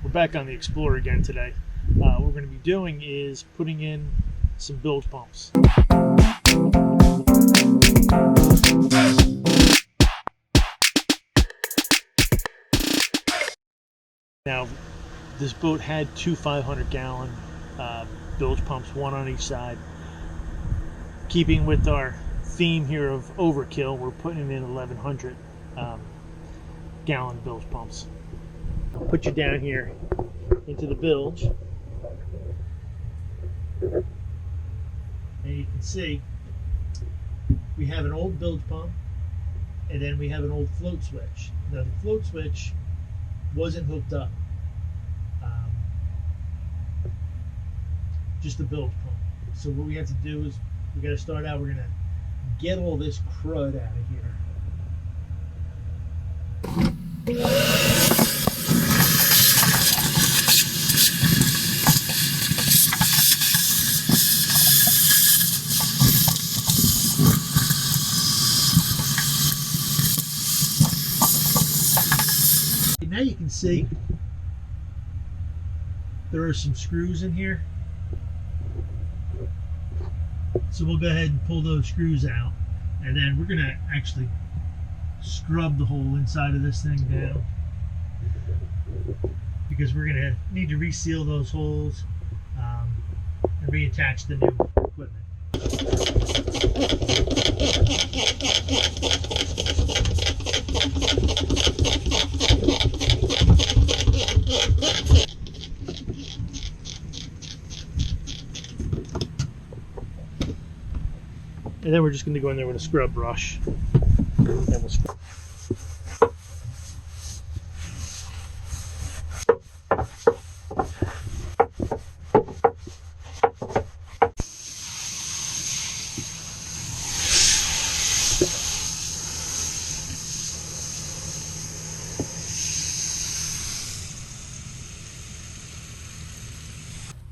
We're back on the Explorer again today. What we're going to be doing is putting in some bilge pumps. Now, this boat had two 500-gallon bilge pumps, one on each side. Keeping with our theme here of overkill, we're putting in 1,100 gallon bilge pumps. I'll put you down here into the bilge, and you can see we have an old bilge pump, and then we have an old float switch. Now the float switch wasn't hooked up, just the bilge pump. So what we have to do is we got to start out. We're going to get all this crud out of here. Now you can see there are some screws in here. So we'll go ahead and pull those screws out, and then we're going to actually scrub the whole inside of this thing down, because we're going to need to reseal those holes and reattach the new equipment. And then we're just going to go in there with a scrub brush, and we'll scrub.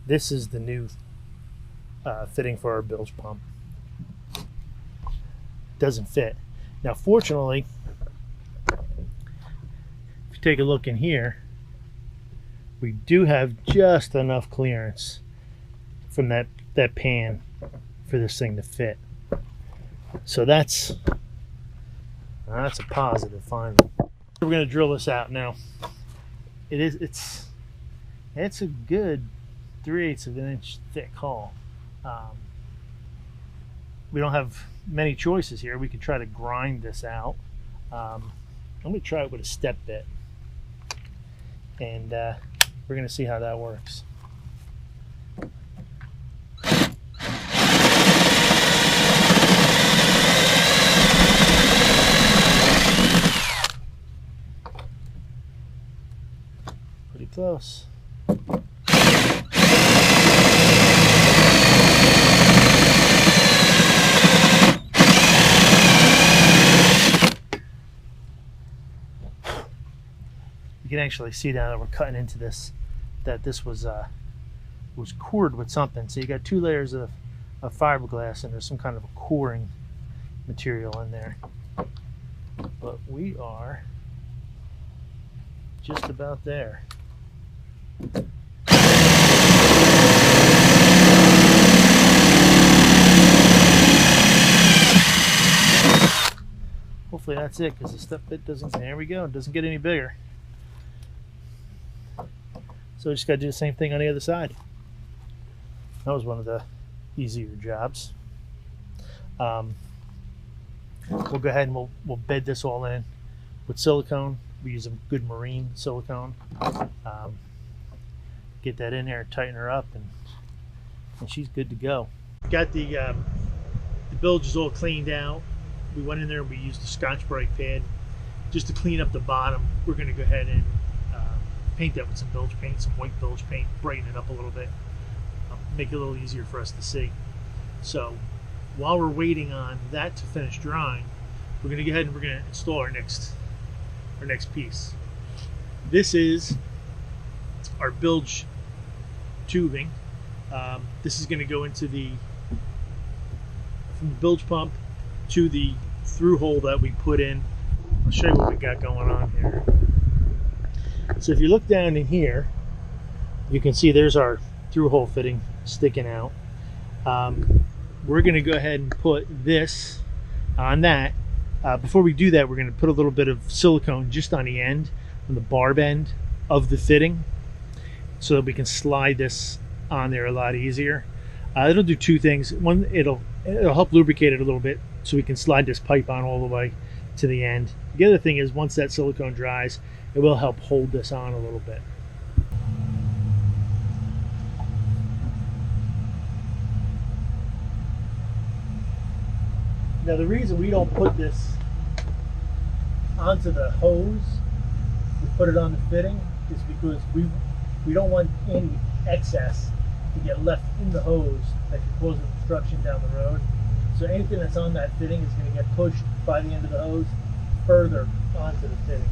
This is the new fitting for our bilge pump. Doesn't fit. Now fortunately, if you take a look in here, we do have just enough clearance from that pan for this thing to fit. So that's a positive finally. We're going to drill this out now. It's a good 3/8 of an inch thick hull. We don't have many choices here. We could try to grind this out. I'm going to try it with a step bit, and we're going to see how that works. Pretty close. You can actually see now that we're cutting into this, that this was cored with something. So you got two layers of fiberglass, and there's some kind of a coring material in there. But we are just about there. Hopefully that's it, because the step bit doesn't, there we go, it doesn't get any bigger. So we just got to do the same thing on the other side. That was one of the easier jobs. We'll go ahead and we'll bed this all in with silicone. We use a good marine silicone. Get that in there, tighten her up, and she's good to go. Got the bilges all cleaned out. We went in there and we used a Scotch-Brite pad just to clean up the bottom. We're going to go ahead and paint that with some bilge paint, some white bilge paint, brighten it up a little bit, make it a little easier for us to see. So while we're waiting on that to finish drying, we're going to go ahead and we're going to install our next piece. This is our bilge tubing. This is going to go into from the bilge pump to the through hole that we put in. I'll show you what we got going on here. So if you look down in here, You can see there's our through hole fitting sticking out. We're going to go ahead and put this on that. Before we do that, we're going to put a little bit of silicone just on the end, on the barb end of the fitting, so that we can slide this on there a lot easier. It'll do two things. One, it'll help lubricate it a little bit so we can slide this pipe on all the way to the end. The other thing is, once that silicone dries, it will help hold this on a little bit. Now the reason we don't put this onto the hose, we put it on the fitting, is because we don't want any excess to get left in the hose that could cause obstruction down the road. So anything that's on that fitting is going to get pushed by the end of the hose further onto the fitting.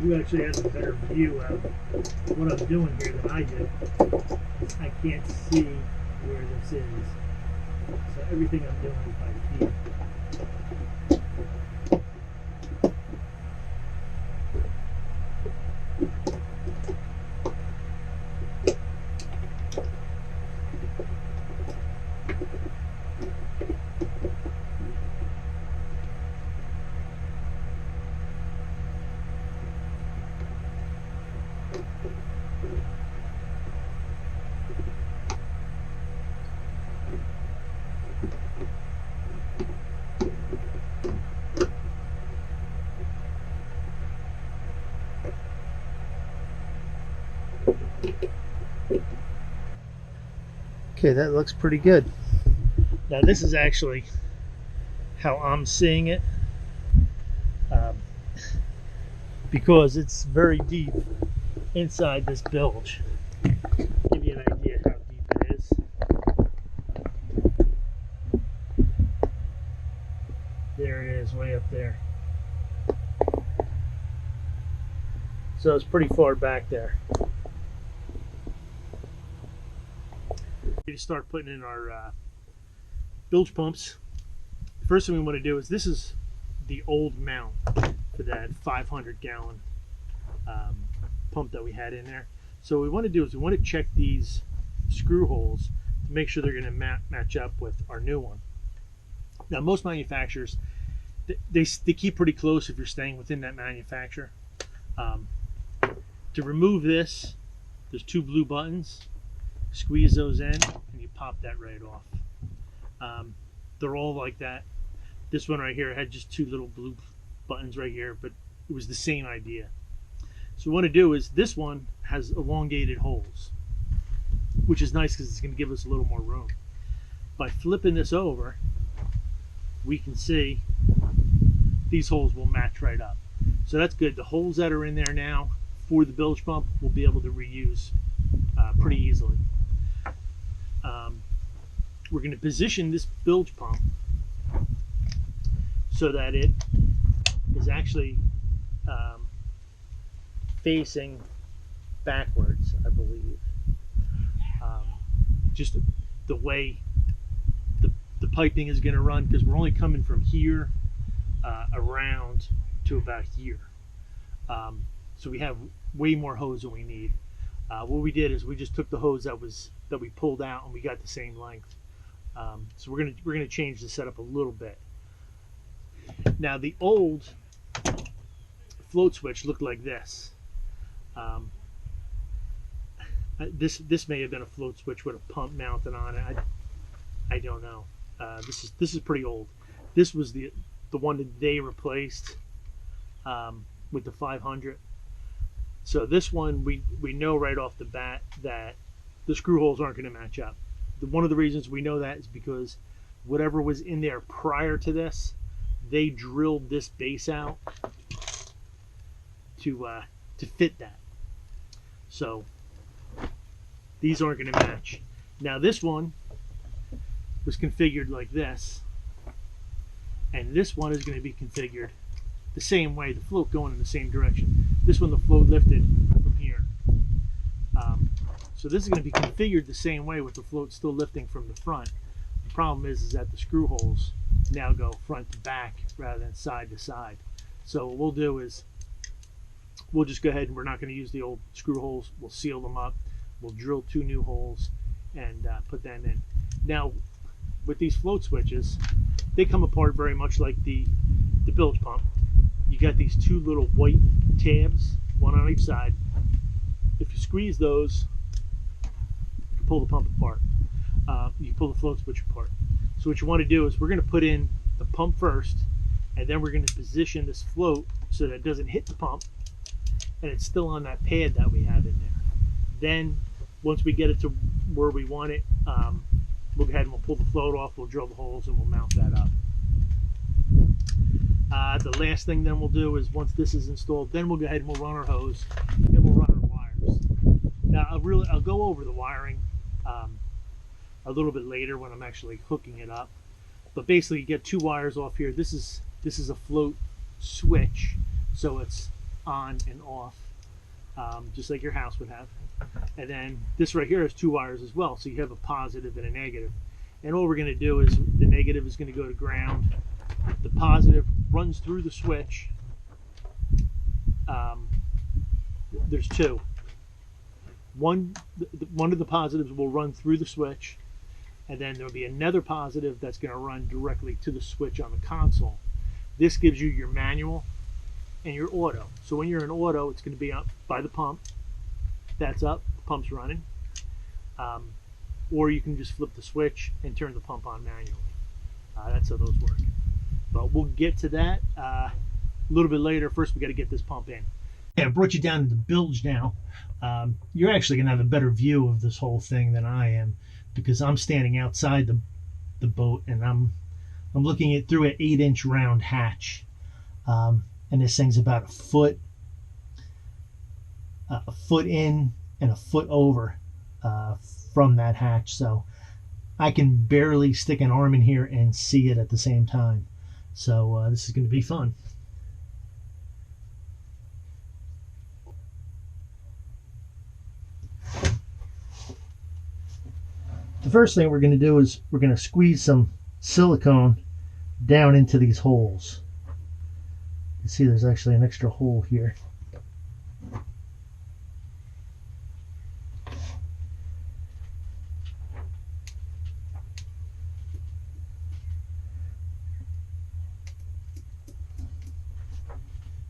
You actually have a better view of what I'm doing here than I do. I can't see where this is. So everything I'm doing is by feel. Okay, that looks pretty good. Now this is actually how I'm seeing it, because it's very deep inside this bilge. Give you an idea how deep it is. There it is, way up there. So it's pretty far back there. To start putting in our bilge pumps, the first thing we want to do is, this is the old mount for that 500-gallon pump that we had in there. So what we want to do is we want to check these screw holes to make sure they're going to match up with our new one. Now most manufacturers, they keep pretty close if you're staying within that manufacturer. To remove this, there's two blue buttons. Squeeze those in and you pop that right off. They're all like that. This one right here had just two little blue buttons right here, but it was the same idea. So what we want to do is, this one has elongated holes, which is nice because it's going to give us a little more room. By flipping this over, we can see these holes will match right up. So that's good. The holes that are in there now for the bilge pump we'll be able to reuse pretty easily. We're going to position this bilge pump so that it is actually facing backwards, I believe. Just the way the piping is going to run, because we're only coming from here around to about here. So we have way more hose than we need. What we did is we just took the hose that we pulled out and we got the same length. So we're gonna change the setup a little bit. Now the old float switch looked like this. This may have been a float switch with a pump mounted on it. I don't know. This is pretty old. This was the one that they replaced with the 500. So this one we know right off the bat that the screw holes aren't going to match up. One of the reasons we know that is because whatever was in there prior to this, they drilled this base out to fit that. So these aren't going to match. Now this one was configured like this, and this one is going to be configured the same way, the float going in the same direction. This one, the float lifted from here. So this is going to be configured the same way with the float still lifting from the front. The problem is that the screw holes now go front to back rather than side to side. So what we'll do is we'll just go ahead and we're not going to use the old screw holes. We'll seal them up. We'll drill 2 new holes and put them in. Now with these float switches, they come apart very much like the bilge pump. You got these 2 little white tabs, one on each side. If you squeeze those, you can pull the pump apart. You can pull the float switch apart. So what you want to do is we're going to put in the pump first, and then we're going to position this float so that it doesn't hit the pump and it's still on that pad that we have in there. Then once we get it to where we want it, we'll go ahead and we'll pull the float off, we'll drill the holes, and we'll mount that up. The last thing then we'll do is once this is installed, then we'll go ahead and we'll run our hose and we'll run our wires. Now I'll go over the wiring a little bit later when I'm actually hooking it up. But basically you get 2 wires off here. This is a float switch, so it's on and off, just like your house would have. And then this right here has 2 wires as well, so you have a positive and a negative. And all we're going to do is the negative is going to go to ground. The positive runs through the switch. There's 2. One of the positives will run through the switch, and then there'll be another positive that's going to run directly to the switch on the console. This gives you your manual and your auto. So when you're in auto, it's going to be up by the pump. That's up, the pump's running. Or you can just flip the switch and turn the pump on manually. That's how those work. But we'll get to that a little bit later. First, we got to get this pump in. Yeah, I brought you down to the bilge now. You're actually going to have a better view of this whole thing than I am, because I'm standing outside the boat and I'm looking at through an 8-inch round hatch. And this thing's about a foot in and a foot over from that hatch. So I can barely stick an arm in here and see it at the same time. So this is going to be fun. The first thing we're going to do is we're going to squeeze some silicone down into these holes. You see there's actually an extra hole here.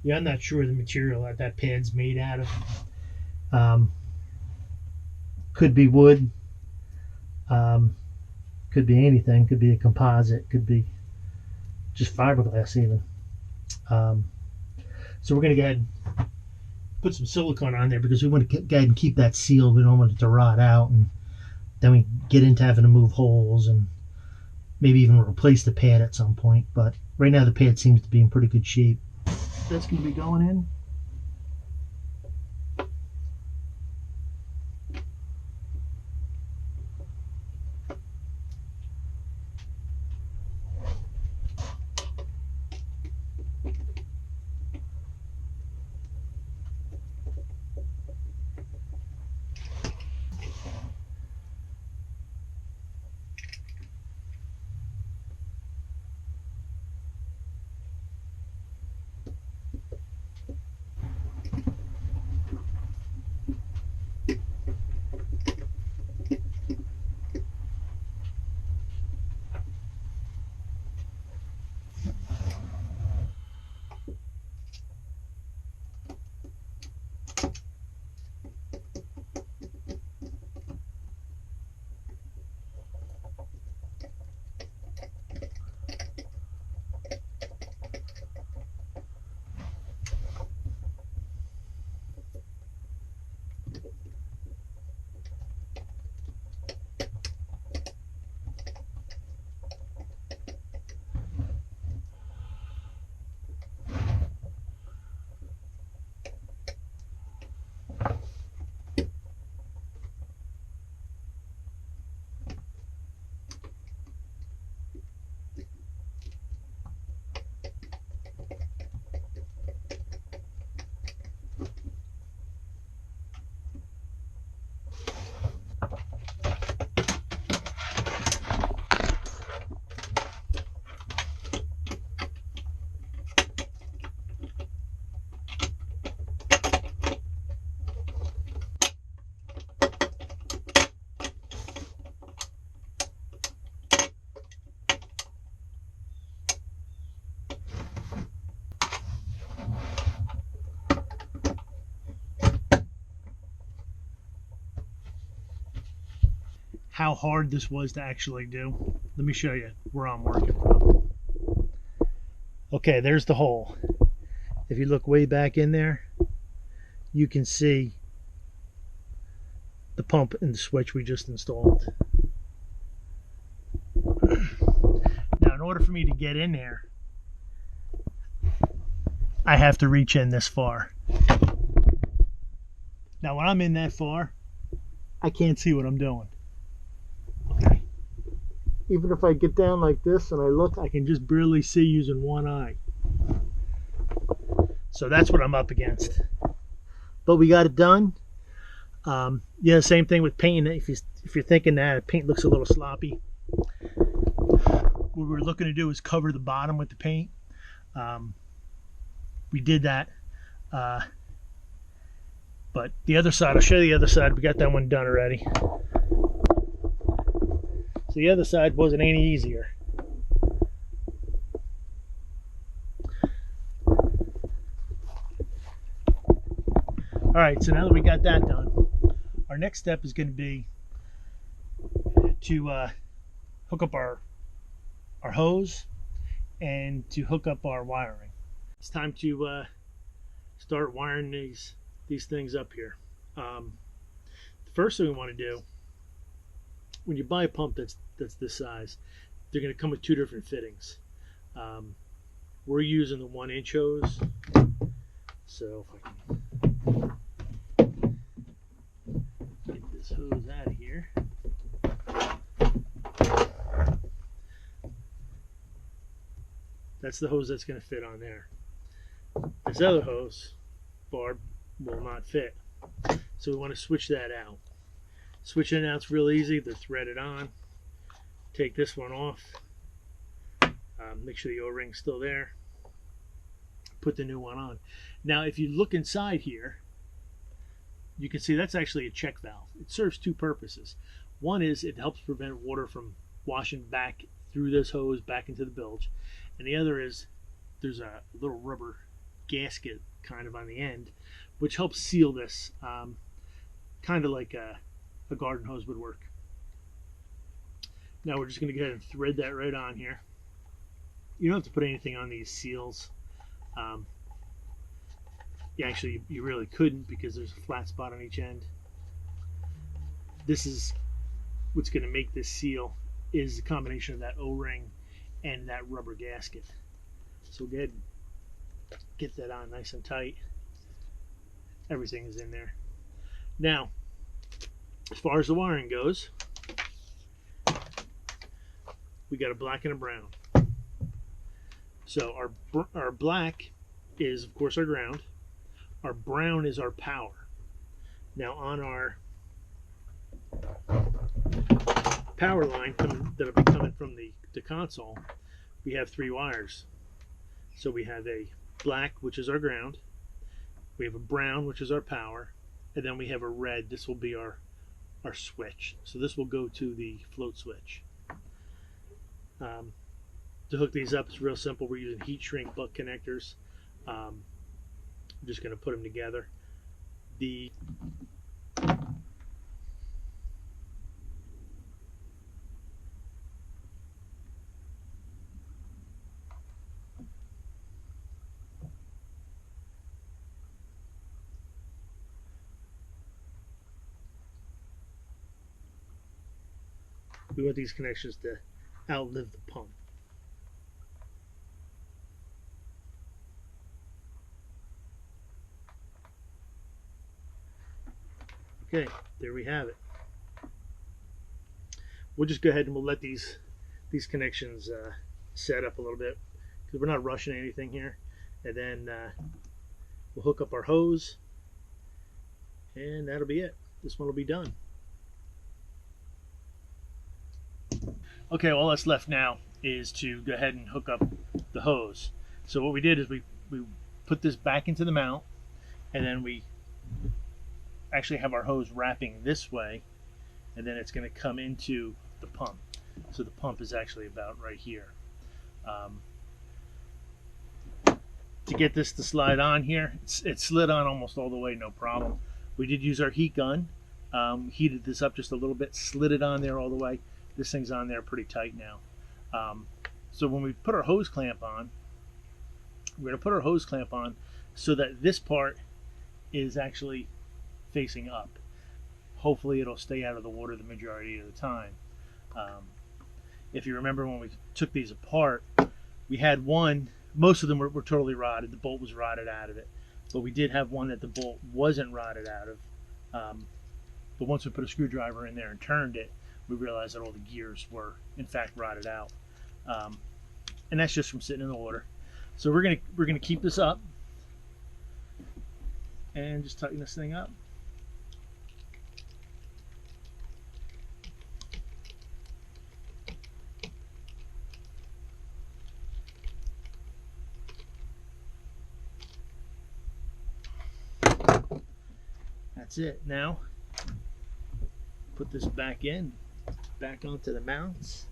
Yeah, I'm not sure the material that pad's made out of. Could be wood. Could be anything. Could be a composite. Could be just fiberglass even. So we're going to go ahead and put some silicone on there because we want to go ahead and keep that sealed. We don't want it to rot out, and then we get into having to move holes and maybe even replace the pad at some point. But right now the pad seems to be in pretty good shape. That's going to be going in. how hard this was to actually do. Let me show you where I'm working from. Okay, there's the hole. If you look way back in there, you can see the pump and the switch we just installed. Now, in order for me to get in there, I have to reach in this far. Now, when I'm in that far, I can't see what I'm doing. Okay. Even if I get down like this and I look, I can just barely see using one eye. So that's what I'm up against. But we got it done. Yeah, same thing with painting. If you're thinking that paint looks a little sloppy, what we're looking to do is cover the bottom with the paint. We did that. But the other side, I'll show you the other side. We got that one done already. So the other side wasn't any easier. All right, so now that we got that done, our next step is going to be to hook up our hose and to hook up our wiring. It's time to start wiring these things up here. The first thing we want to do, when you buy a pump that's this size, they're going to come with two different fittings. We're using the 1-inch hose. So if I can get this hose out of here. That's the hose that's going to fit on there. This other hose barb will not fit. So we want to switch that out. Switching it out's real easy. They're threaded on. Take this one off. Make sure the O-ring's still there. Put the new one on. Now, if you look inside here, you can see that's actually a check valve. It serves two purposes. One is it helps prevent water from washing back through this hose back into the bilge. And the other is there's a little rubber gasket kind of on the end, which helps seal this, kind of like a garden hose would work. Now we're just going to go ahead and thread that right on here. You don't have to put anything on these seals. Actually, you really couldn't, because there's a flat spot on each end. This is what's going to make this seal, is the combination of that O-ring and that rubber gasket. So go ahead and get that on nice and tight. Everything is in there. Now, as far as the wiring goes, we got a black and a brown. So our black is, of course, our ground. Our brown is our power. Now, on our power line that'll be coming from the console, we have 3 wires. So we have a black, which is our ground. We have a brown, which is our power. And then we have a red. This will be our switch. So this will go to the float switch. To hook these up, it's real simple. We're using heat shrink butt connectors. I'm just going to put them together. We want these connections to outlive the pump. Okay, there we have it. We'll just go ahead and we'll let these connections set up a little bit, because we're not rushing anything here. And then we'll hook up our hose, and that'll be it. This one will be done. Okay, all that's left now is to go ahead and hook up the hose. So what we did is we put this back into the mount, and then we actually have our hose wrapping this way, and then it's going to come into the pump. So the pump is actually about right here. To get this to slide on here, it slid on almost all the way, no problem. We did use our heat gun Heated this up just a little bit, slid it on there all the way. This thing's on there pretty tight now. So when we put our hose clamp on, we're going to put our hose clamp on so that this part is actually facing up. Hopefully it'll stay out of the water the majority of the time. If you remember when we took these apart, we had one, most of them were totally rotted. The bolt was rotted out of it. But we did have one that the bolt wasn't rotted out of. But once we put a screwdriver in there and turned it, we realized that all the gears were in fact rotted out. And that's just from sitting in the water. So we're gonna keep this up and just tighten this thing up. That's it. Now put this back in, back onto the mounts.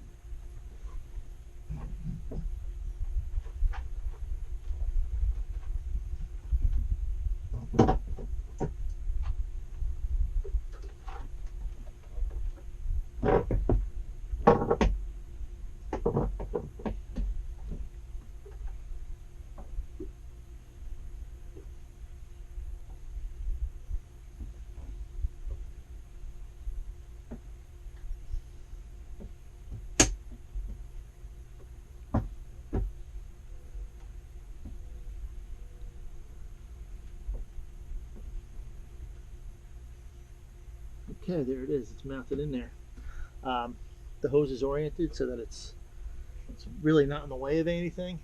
Okay, there it is. It's mounted in there. The hose is oriented so that it's really not in the way of anything.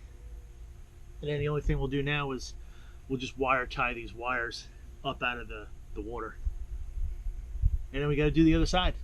And then the only thing we'll do now is we'll just wire tie these wires up out of the water. And then we got to do the other side.